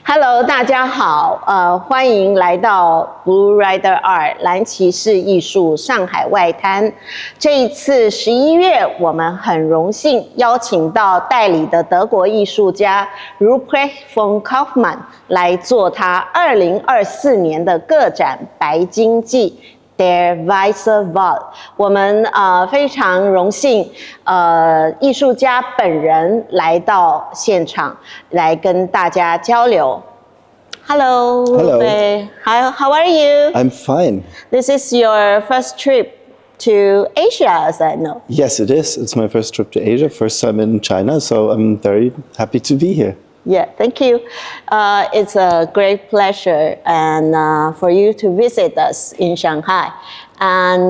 Hello， 大家好，欢迎来到 Bluerider ART 蓝骑士艺术上海外滩。这一次11月，我们很荣幸邀请到代理的德国艺术家 Ruprecht von Kaufmann 来做他2024年的个展《白鲸记》。Der Weisse Wal， 我们非常荣幸，艺术家本人来到现场，来跟大家交流。Hello. Hello. How are you? I'm fine. This is your first trip to Asia, as I know. Yes, it is. It's my first trip to Asia, first time in China, so I'm very happy to be here. Yeah, thank you. It's a great pleasure and for you to visit us in Shanghai. And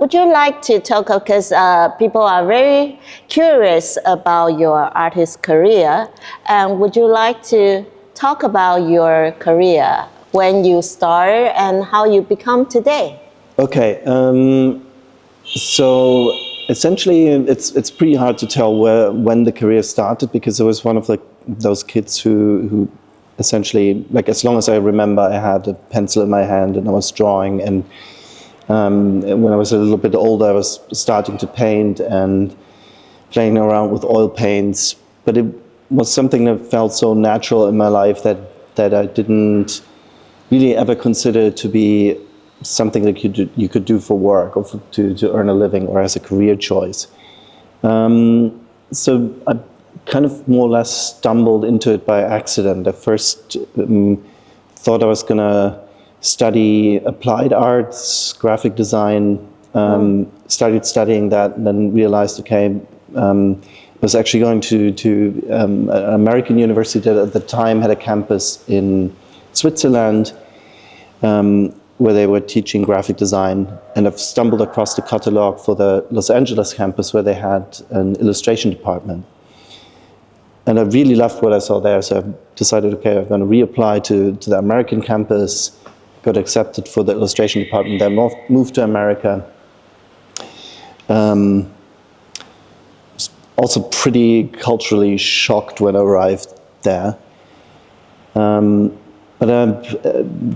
would you like to talk, because people are very curious about your artist career, and would you like to talk about your career, when you started and how you become today? Okay, so essentially it's pretty hard to tell when the career started, because I was one of those kids who essentially, like, as long as I remember, I had a pencil in my hand and I was drawing, and when I was a little bit older I was starting to paint and playing around with oil paints, but it was something that felt so natural in my life that I didn't really ever consider it to be something that you could do for work or to earn a living or as a career choice. So I kind of more or less stumbled into it by accident. I first thought I was going to study applied arts, graphic design, started studying that, and then realized, okay, I was actually going to an American university that at the time had a campus in Switzerland, where they were teaching graphic design, and I've stumbled across the catalog for the Los Angeles campus where they had an illustration department. And I really loved what I saw there, so I decided, okay, I'm going to reapply to the American campus, got accepted for the illustration department, then moved to America. Also pretty culturally shocked when I arrived there. But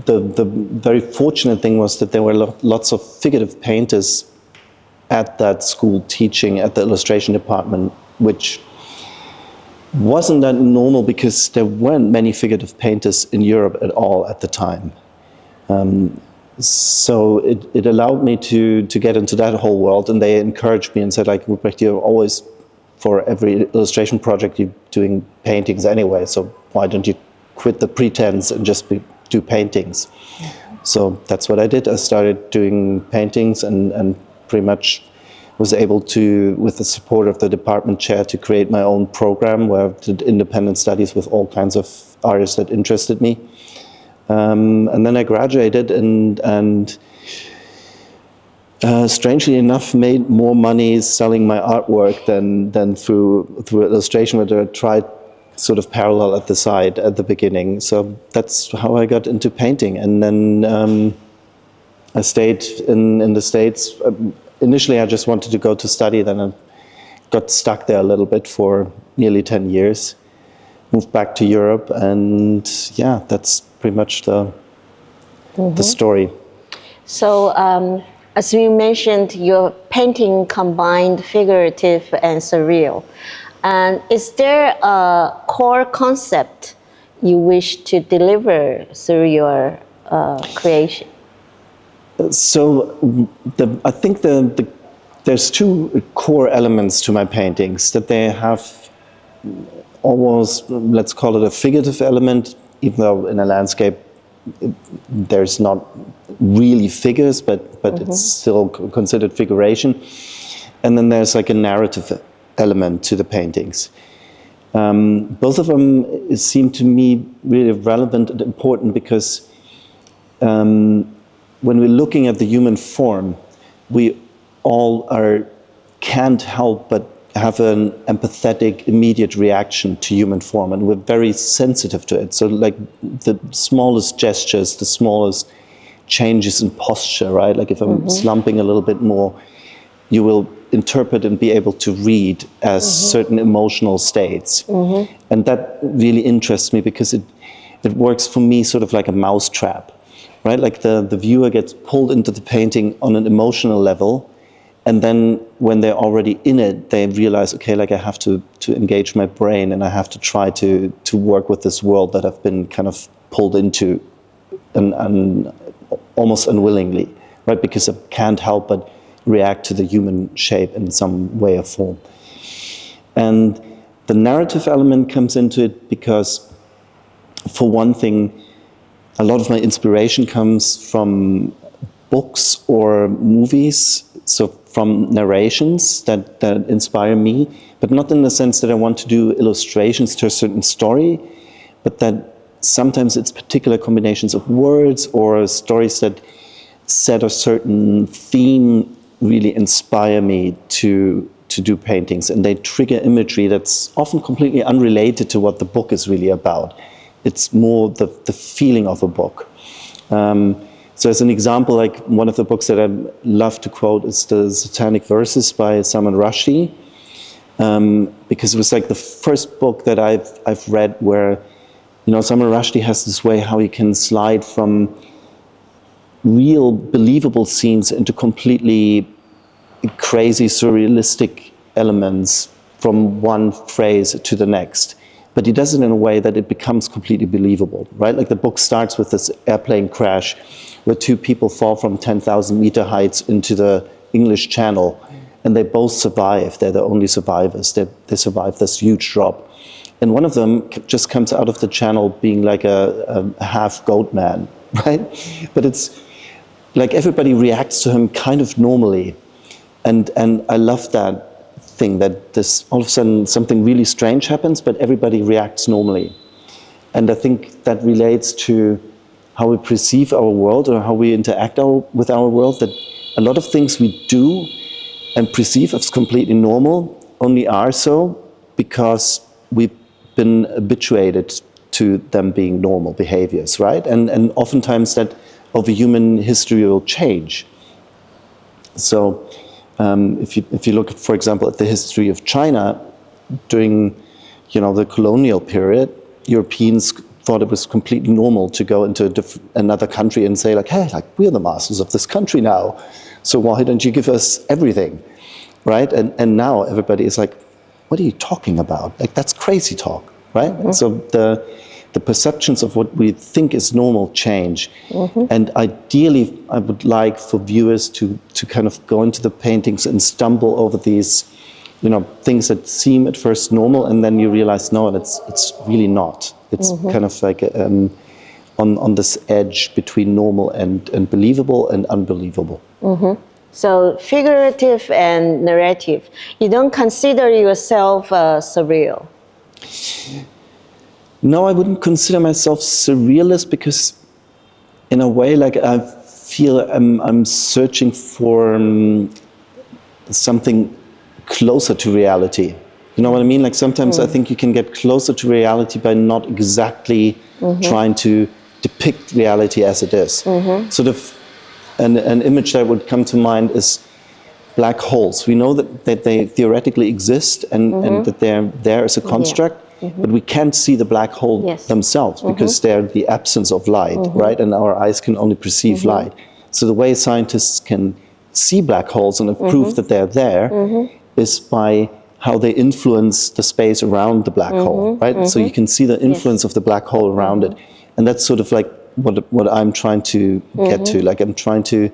the very fortunate thing was that there were lots of figurative painters at that school teaching at the illustration department, which wasn't that normal because there weren't many figurative painters in Europe at all at the time. So it allowed me to get into that whole world, and they encouraged me and said, like, Ruprecht, you're always, for every illustration project, you're doing paintings anyway, so why don't you quit the pretense and just do paintings? So that's what I did. I started doing paintings and pretty much was able to, with the support of the department chair, to create my own program where I did independent studies with all kinds of artists that interested me. And then I graduated and strangely enough, made more money selling my artwork than through illustration, which I tried sort of parallel at the side at the beginning. So that's how I got into painting. And then I stayed in the States. Initially, I just wanted to go to study, then I got stuck there a little bit for nearly 10 years. Moved back to Europe, and yeah, that's pretty much the story. So, as you mentioned, your painting combined figurative and surreal. And is there a core concept you wish to deliver through your creation? So, I think there's two core elements to my paintings, that they have almost, let's call it a figurative element, even though in a landscape there's not really figures, but it's still considered figuration. And then there's like a narrative element to the paintings. Both of them seem to me really relevant and important because when we're looking at the human form, we all can't help but have an empathetic, immediate reaction to human form, and we're very sensitive to it. So like the smallest gestures, the smallest changes in posture, right? Like if I'm slumping a little bit more, you will interpret and be able to read as certain emotional states. And that really interests me because it works for me sort of like a mousetrap, right? Like the viewer gets pulled into the painting on an emotional level, and then when they're already in it, they realize, okay, like I have to engage my brain, and I have to try to work with this world that I've been kind of pulled into and almost unwillingly, right? Because I can't help but react to the human shape in some way or form. And the narrative element comes into it because, for one thing, a lot of my inspiration comes from books or movies, so from narrations that inspire me, but not in the sense that I want to do illustrations to a certain story, but that sometimes it's particular combinations of words or stories that set a certain theme really inspire me to do paintings, and they trigger imagery that's often completely unrelated to what the book is really about. It's more the feeling of a book. So as an example, like one of the books that I love to quote is the Satanic Verses by Salman Rushdie, because it was like the first book that I've read where, you know, Salman Rushdie has this way how he can slide from real believable scenes into completely crazy surrealistic elements from one phrase to the next. But he does it in a way that it becomes completely believable, right? Like the book starts with this airplane crash where two people fall from 10,000 meter heights into the English Channel, and they both survive. They're the only survivors. They survive this huge drop. And one of them just comes out of the channel being like a half goat man, right? But it's like everybody reacts to him kind of normally. And I love that thing, that this all of a sudden something really strange happens, but everybody reacts normally. And I think that relates to how we perceive our world or how we interact with our world, that a lot of things we do and perceive as completely normal only are so because we've been habituated to them being normal behaviors, right? And oftentimes that over human history will change. So if you look, for example, at the history of China during, you know, the colonial period, Europeans thought it was completely normal to go into another country and say like, hey, like we're the masters of this country now, so why don't you give us everything, right? And now everybody is like, what are you talking about? Like that's crazy talk, right? Mm-hmm. So the perceptions of what we think is normal change. Mm-hmm. And ideally, I would like for viewers to kind of go into the paintings and stumble over these, you know, things that seem at first normal, and then you realize, no, it's really not. It's mm-hmm. kind of like on this edge between normal and believable and unbelievable. Mm-hmm. So figurative and narrative. You don't consider yourself surreal? No, I wouldn't consider myself surrealist because, in a way, like I feel I'm searching for something closer to reality. You know what I mean? Like sometimes I think you can get closer to reality by not exactly mm-hmm. trying to depict reality as it is. Mm-hmm. Sort of an image that would come to mind is black holes. We know that they theoretically exist and, mm-hmm. and that they're there as a construct. Yeah. Mm-hmm. But we can't see the black hole yes. themselves because mm-hmm. they're the absence of light, mm-hmm. right? And our eyes can only perceive mm-hmm. light. So the way scientists can see black holes and mm-hmm. prove that they're there mm-hmm. is by how they influence the space around the black mm-hmm. hole, right? Mm-hmm. So you can see the influence yes. of the black hole around mm-hmm. it. And that's sort of like what I'm trying to mm-hmm. get to. Like I'm trying to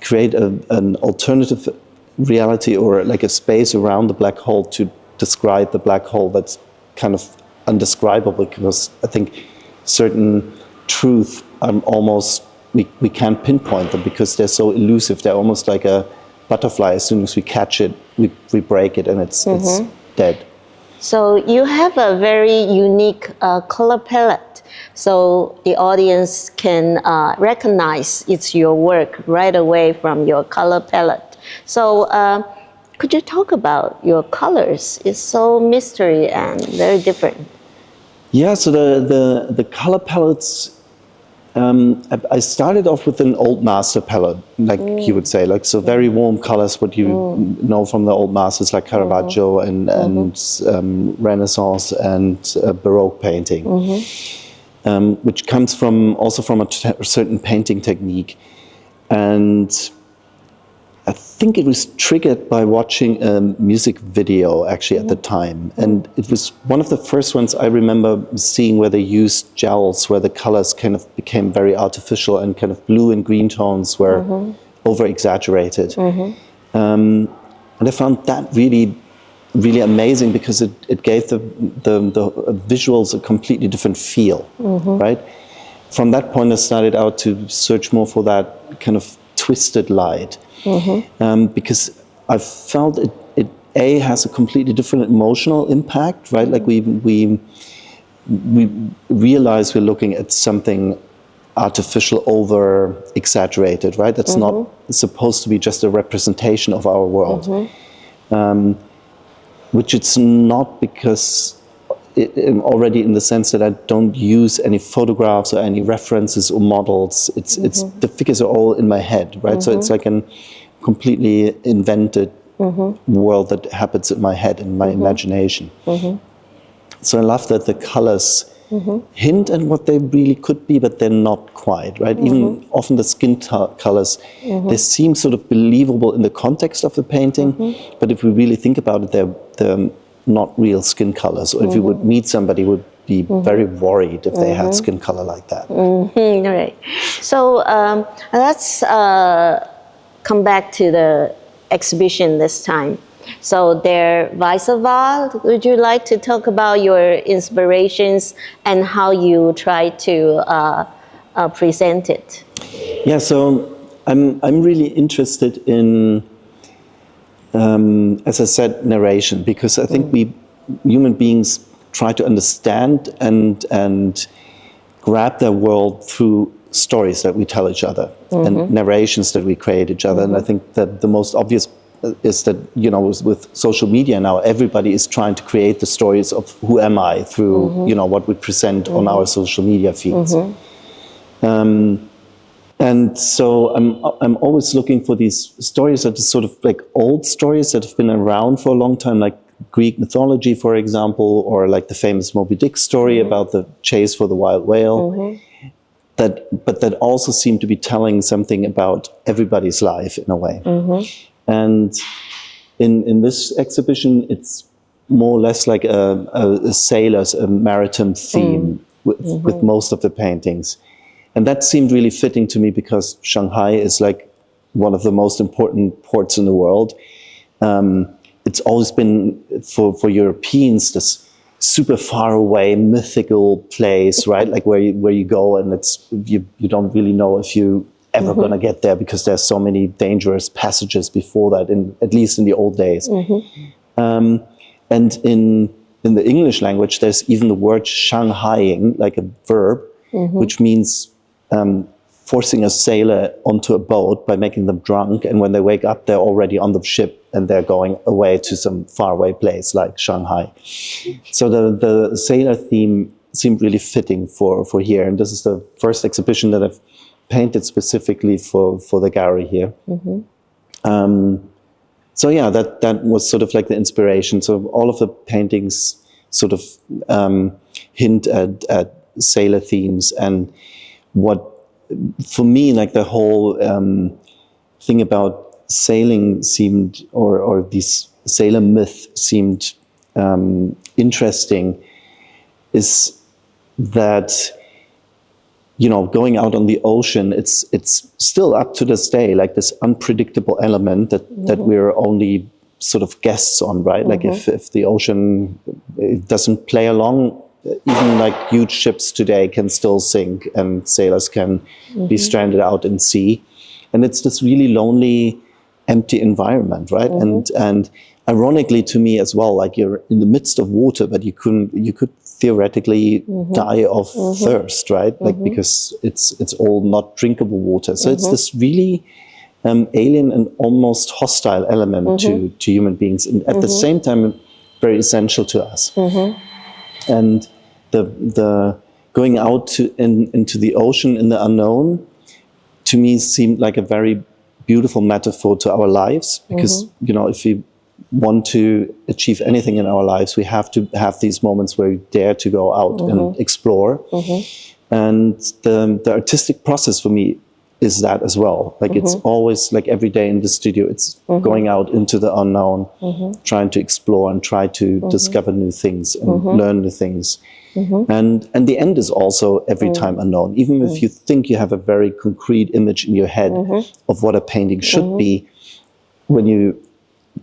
create an alternative reality or like a space around the black hole to describe the black hole that's kind of undescribable, because I think certain truth almost we can't pinpoint them because they're so elusive. They're almost like a butterfly. As soon as we catch it, we break it and it's dead. So you have a very unique color palette, so the audience can recognize it's your work right away from your color palette. So could you talk about your colors? It's so mystery and very different. Yeah, so the color palettes, I started off with an old master palette, like you would say, like so very warm colors, what you know from the old masters like Caravaggio and Renaissance and Baroque painting. which comes from a certain painting technique. And I think it was triggered by watching a music video actually at the time. And it was one of the first ones I remember seeing where they used gels, where the colors kind of became very artificial and kind of blue and green tones were over-exaggerated. And I found that really, really amazing because it gave the visuals a completely different feel, right? From that point, I started out to search more for that kind of twisted light, because I felt it has a completely different emotional impact, right? Like we realize we're looking at something artificial, over exaggerated, right? That's not supposed to be just a representation of our world, which it's not, because already in the sense that I don't use any photographs or any references or models. It's the figures are all in my head, right? So it's like a completely invented world that happens in my head, in my imagination. So I love that the colors hint at what they really could be, but they're not quite, right? Even often the skin colors, they seem sort of believable in the context of the painting, but if we really think about it, they're not real skin colors. Or if you would meet somebody, would be very worried if they had skin color like that. All right. So let's come back to the exhibition this time. So there, Weisse Wal, would you like to talk about your inspirations and how you try to present it? Yeah, so I'm really interested in, as I said, narration, because I think we human beings try to understand and grab their world through stories that we tell each other and narrations that we create each other. And I think that the most obvious is that, you know, with social media now, everybody is trying to create the stories of who am I through, you know, what we present on our social media feeds. And so I'm always looking for these stories that are sort of like old stories that have been around for a long time, like Greek mythology, for example, or like the famous Moby Dick story about the chase for the wild whale. But that also seem to be telling something about everybody's life in a way. And in this exhibition, it's more or less like a sailor's, a maritime theme with most of the paintings. And that seemed really fitting to me because Shanghai is like one of the most important ports in the world. It's always been, for Europeans, this super far away, mythical place, right? Like where you go and it's you don't really know if you ever gonna get there because there's so many dangerous passages before that, at least in the old days. And in the English language, there's even the word Shanghaiing, like a verb, which means forcing a sailor onto a boat by making them drunk, and when they wake up, they're already on the ship and they're going away to some faraway place like Shanghai. So the sailor theme seemed really fitting for here, and this is the first exhibition that I've painted specifically for the gallery here. So yeah, that was sort of like the inspiration. So all of the paintings sort of hint at sailor themes, and what for me, like the whole thing about sailing seemed, or this sailor myth seemed interesting, is that, you know, going out on the ocean, it's still up to this day, like this unpredictable element that we're only sort of guests on, right? Like if the ocean doesn't play along, even like huge ships today can still sink and sailors can be stranded out in sea. And it's this really lonely, empty environment, right? And ironically to me as well, like you're in the midst of water, but you could theoretically die of thirst, right? Like because it's all not drinkable water. So it's this really alien and almost hostile element to human beings, and at the same time very essential to us. And the going out into the ocean in the unknown, to me seemed like a very beautiful metaphor to our lives, because you know, if we want to achieve anything in our lives, we have to have these moments where we dare to go out and explore. And the artistic process for me is that as well. Like it's always like every day in the studio, it's going out into the unknown, trying to explore and try to discover new things and learn new things. And the end is also every time unknown. Even if you think you have a very concrete image in your head of what a painting should be, when you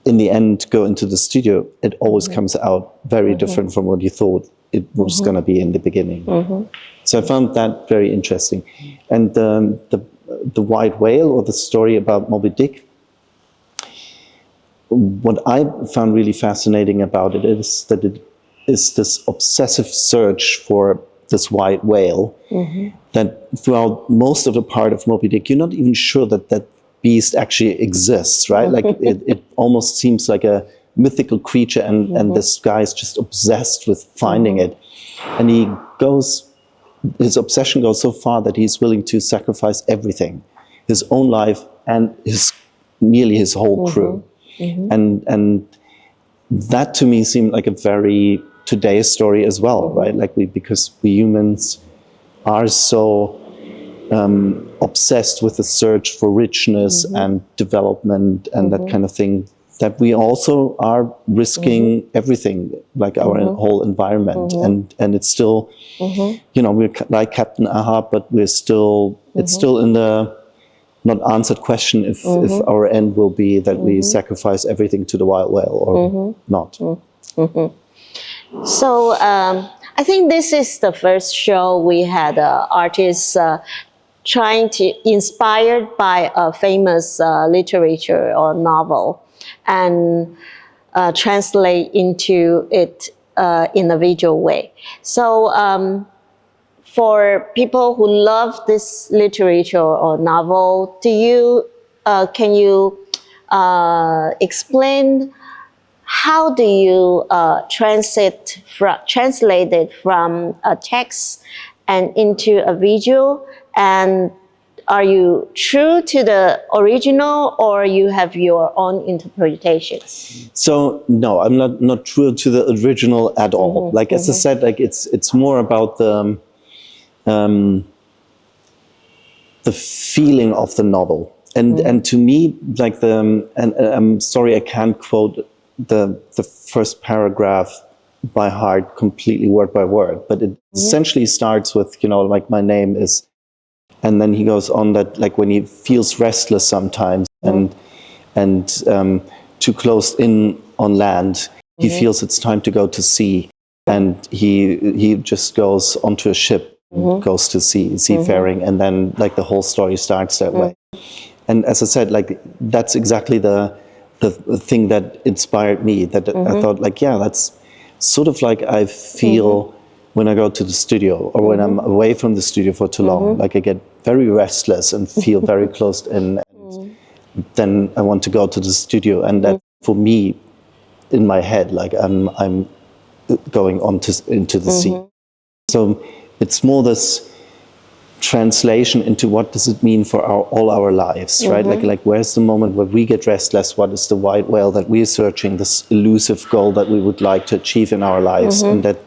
in the end go into the studio, it always comes out very different from what you thought it was going to be in the beginning. So I found that very interesting. And the White Whale, or the story about Moby Dick, what I found really fascinating about it is that it is this obsessive search for this white whale, that throughout most of the part of Moby Dick, you're not even sure that that beast actually exists, right? Like it almost seems like a mythical creature, and this guy is just obsessed with finding it. And his obsession goes so far that he's willing to sacrifice everything, his own life and nearly his whole crew. And that to me seemed like a very today's story as well, right? Like because we humans are so obsessed with the search for richness and development and that kind of thing, that we also are risking everything, like our whole environment. And it's still, you know, we're like Captain Ahab, but we're still, it's still in the not answered question if our end will be that we sacrifice everything to the wild whale or not. So I think this is the first show we had artists trying to, inspired by a famous literature or novel, and translate into it in a visual way. So for people who love this literature or novel, can you explain how do you translate it from a text and into a visual? And are you true to the original, or you have your own interpretations? So no, I'm not true to the original at all. Like as I said, like it's more about the feeling of the novel, and to me, like and I'm sorry I can't quote the first paragraph by heart completely word by word, but it essentially starts with, you know, like my name is. And then he goes on that, like when he feels restless sometimes and too close in on land, he feels it's time to go to sea, and he just goes onto a ship, goes to sea, seafaring, and then like the whole story starts that way. And as I said, like that's exactly the thing that inspired me. That I thought, like, yeah, that's sort of like I feel. When I go to the studio, or when I'm away from the studio for too long, like I get very restless and feel very closed in, and then I want to go to the studio, and that for me, in my head, like I'm going into the sea. So it's more this translation into what does it mean for all our lives, right? Like where's the moment where we get restless? What is the white whale that we're searching? This elusive goal that we would like to achieve in our lives, and that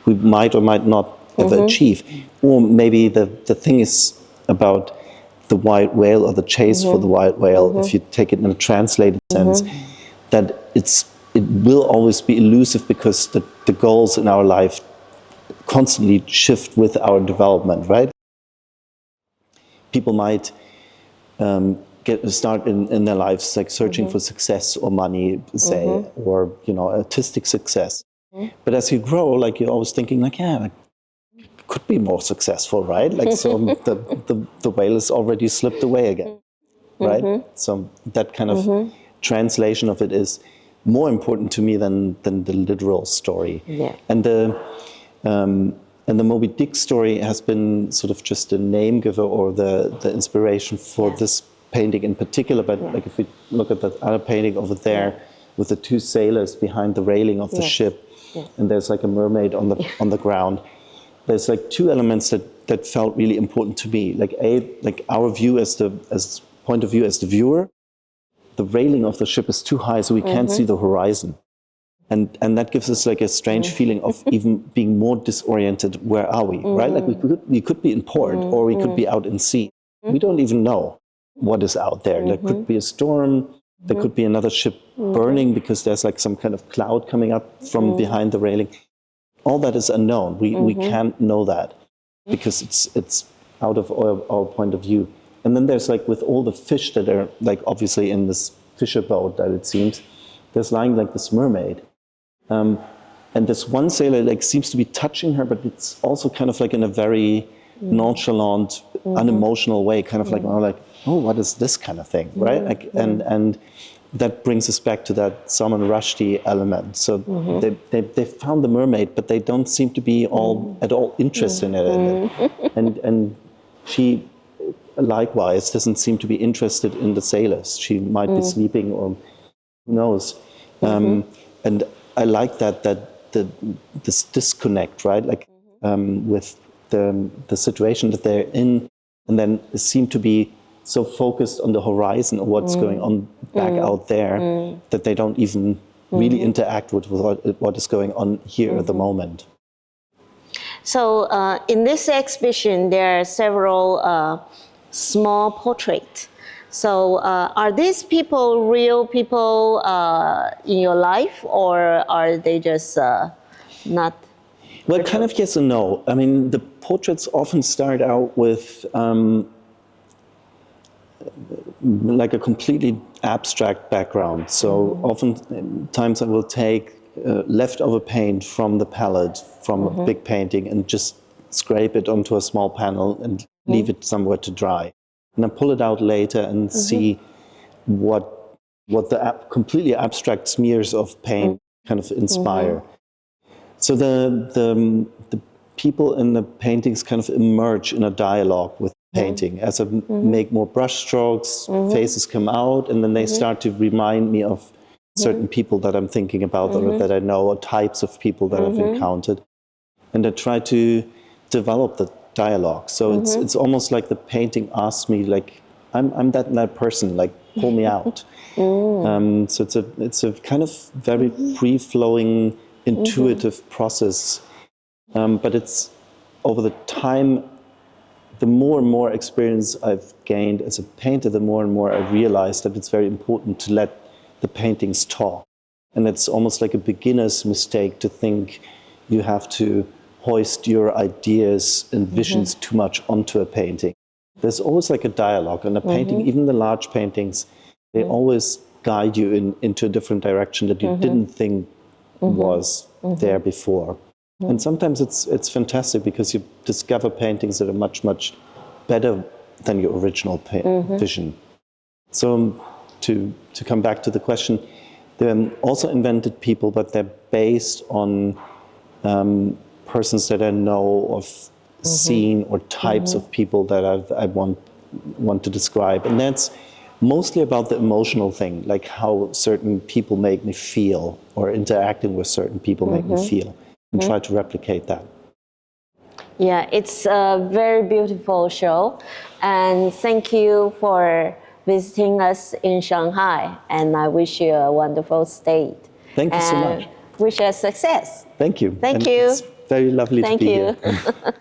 we might or might not ever achieve. Or maybe the thing is about the white whale, or the chase for the white whale, if you take it in a translated sense, that it will always be elusive because the goals in our life constantly shift with our development, right? People might start in their lives like searching for success or money, say, or, you know, artistic success. But as you grow, like you're always thinking, like, yeah, like, it could be more successful, right? Like, so the whale has already slipped away again, right? So that kind of translation of it is more important to me than the literal story. Yeah. And the Moby Dick story has been sort of just a name giver, or the inspiration for this painting in particular. But like if we look at that other painting over there with the two sailors behind the railing of the ship, and there's like a mermaid on the ground. There's like two elements that felt really important to me. Like like our view as point of view as the viewer, the railing of the ship is too high, so we can't see the horizon. And that gives us like a strange feeling of even being more disoriented. Where are we, right? Like we could be in port or we could be out in sea. We don't even know what is out there. There could be a storm. There could be another ship burning because there's like some kind of cloud coming up from behind the railing. All that is unknown. We can't know that because it's out of our point of view. And then there's like with all the fish that are like obviously in this fisher boat that it seems, there's lying like this mermaid. And this one sailor like seems to be touching her, but it's also kind of like in a very nonchalant, unemotional way, kind of like, oh, what is this kind of thing, right? Like, and that brings us back to that Salman Rushdie element. So they found the mermaid, but they don't seem to be at all interested in it. And she likewise doesn't seem to be interested in the sailors. She might be sleeping or who knows. And I like this disconnect, right? Like with the situation that they're in, and then seem to be so focused on the horizon of what's going on back out there that they don't even really interact with what is going on here at the moment. So in this exhibition, there are several small portraits. So are these people real people in your life, or are they just not? Well, kind of yes and no. I mean, the portraits often start out with like a completely abstract background. So oftentimes I will take leftover paint from the palette from a big painting and just scrape it onto a small panel and leave it somewhere to dry. And I pull it out later and see what the completely abstract smears of paint kind of inspire. So the people in the paintings kind of emerge in a dialogue with painting. As I make more brush strokes, faces come out, and then they start to remind me of certain people that I'm thinking about or that I know, or types of people that I've encountered. And I try to develop the dialogue. So it's almost like the painting asks me, like, I'm that person, like, pull me out. So it's a kind of very free-flowing, intuitive process. But it's over the time, the more and more experience I've gained as a painter, the more and more I realize that it's very important to let the paintings talk. And it's almost like a beginner's mistake to think you have to hoist your ideas and visions too much onto a painting. There's always like a dialogue in a painting, even the large paintings, they always guide you into a different direction that you didn't think was there before. And sometimes it's fantastic because you discover paintings that are much, much better than your original vision. So to come back to the question, they're also invented people, but they're based on persons that I know of, seen, or types of people that I want to describe. And that's mostly about the emotional thing, like how certain people make me feel, or interacting with certain people make me feel, and try to replicate that. Yeah, it's a very beautiful show. And thank you for visiting us in Shanghai. And I wish you a wonderful stay. Thank you so much. Wish us success. Thank you. Thank you. It's very lovely to be here. Thank you.